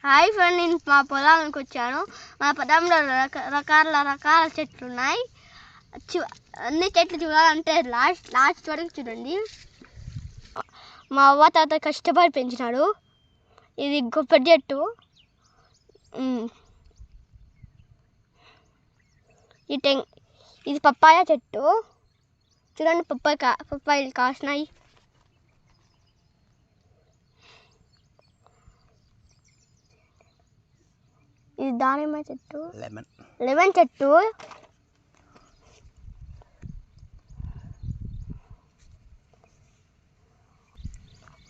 Hi friend, నేను మా పొలానికి వచ్చాను. మా పొలంలో రకాల చెట్లు ఉన్నాయి. అన్ని చెట్లు చూడాలంటే లాస్ట్ వరకు చూడండి. మా అవ్వ తాత కష్టపడి పెంచినాడు. ఇది గొప్ప చెట్టు. ఇది పప్పాయ చెట్టు. చూడండి, పప్పాయలు కాసినాయి. ఇది దానిమ్మ చెట్టు, లెమన్ చెట్టు.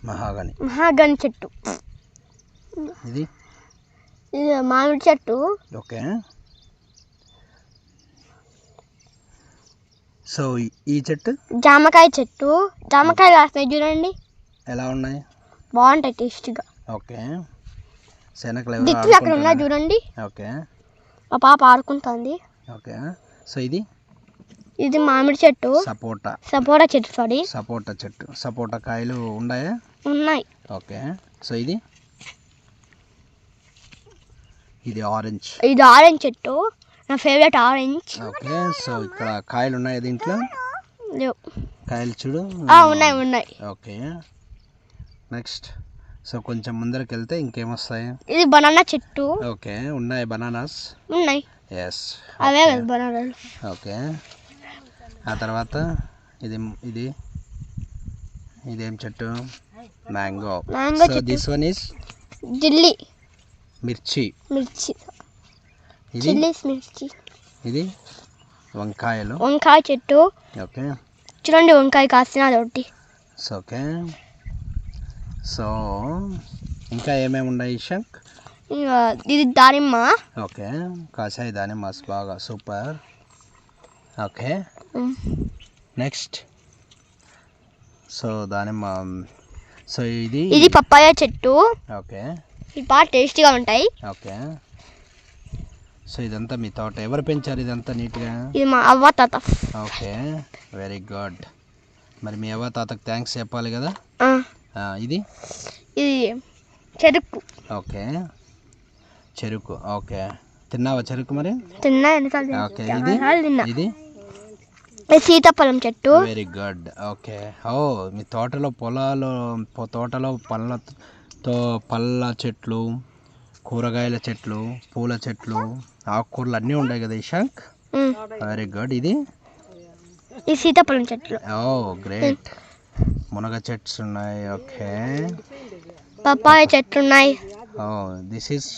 మహాగని చెట్టు. ఇది మామిడి చెట్టు. ఓకే. సో ఈ చెట్టు జామకాయ చెట్టు. జామకాయలు కాస్తాయి చూడండి, ఎలా ఉన్నాయి? బాగుంటాయి, టేస్టీగా. ఓకే. దిక్కులు అక్కడ ఉన్నాయి చూడండి. ఓకే. మా పాప ఆడుకుంటుంది. ఓకే. సో ఇది మామిడి చెట్టు. సపోటా చెట్టు. సపోటా చెట్టు. సపోటా కాయలు ఉన్నాయా? ఉన్నాయి. ఓకే. సో ఇది ఆరెంజ్. ఇది ఆరెంజ్ చెట్టు, నా ఫేవరెట్ ఆరెంజ్. ఓకే. సో ఇక్కడ కాయలు ఉన్నాయి దీంట్లో? లేవు. కాయలు చూడు. ఉన్నాయి. ఓకే. నెక్స్ట్. సో కొంచెం ముందరికి వెళ్తే ఇంకేమొస్తాయి? ఇది బనానా చెట్టు. ఓకే. ఉన్నాయి బనానాస్? ఉన్నాయి. ఎస్, అవే బనానాలు. ఓకే. ఆ తర్వాత ఇదేం చెట్టు? Mango. So this one is మిర్చి. ఇది వంకాయ చెట్టు. ఓకే. చూడండి, వంకాయ కాసినది ఒకటి. ఓకే. సో ఇంకా ఏమేమి ఉన్నాయి శంక్? ఇది దానిమ్మ. ఓకే. కాసాయి దానిమ్మ బాగా, సూపర్. ఓకే. నెక్స్ట్. సో దానిమ్మ. సో ఇది పప్పాయ చెట్టు. ఓకే. ఇవి బాగా టేస్టీగా ఉంటాయి. ఓకే. సో ఇదంతా మీ తోట? ఎవరు పెంచారు ఇదంతా నీట్గా? ఇది మా అవ్వ తాత. Okay, very good. మరి మీ అవ్వ తాతకు థ్యాంక్స్ చెప్పాలి కదా. ఇది చెరుకు. ఓకే, చెరుకు. ఓకే. తిన్నావా చెరుకు? మరి తిన్నా. ఓకే. ఇది సీతాఫలం చెట్టు. Very good. ఓకే. మీ తోటలో పళ్ళ చెట్లు, కూరగాయల చెట్లు, పూల చెట్లు, ఆకుకూరలు అన్నీ ఉన్నాయి కదా ఇషాంక్? Very good. ఇది సీతాఫలం చెట్లు. గ్రేట్. మునగ చెట్స్ ఉన్నాయి. ఓకే. పప్పాయ చెట్లు ఉన్నాయి. This is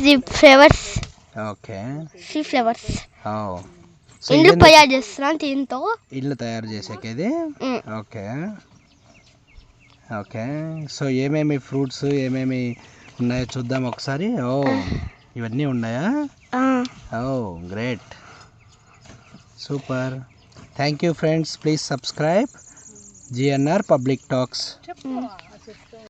the flowers. Okay. See flowers. So ఇల్లు తయారు చేస్తున్నాం దీంతో. ఇల్లు తయారు చేసేది. ఓకే. ఓకే. సో ఏమేమి ఫ్రూట్స్ ఏమేమి ఉన్నాయో చూద్దాం ఒకసారి. ఇవన్నీ ఉన్నాయా? Great, super. Thank you friends. Please subscribe GNR Public Talks.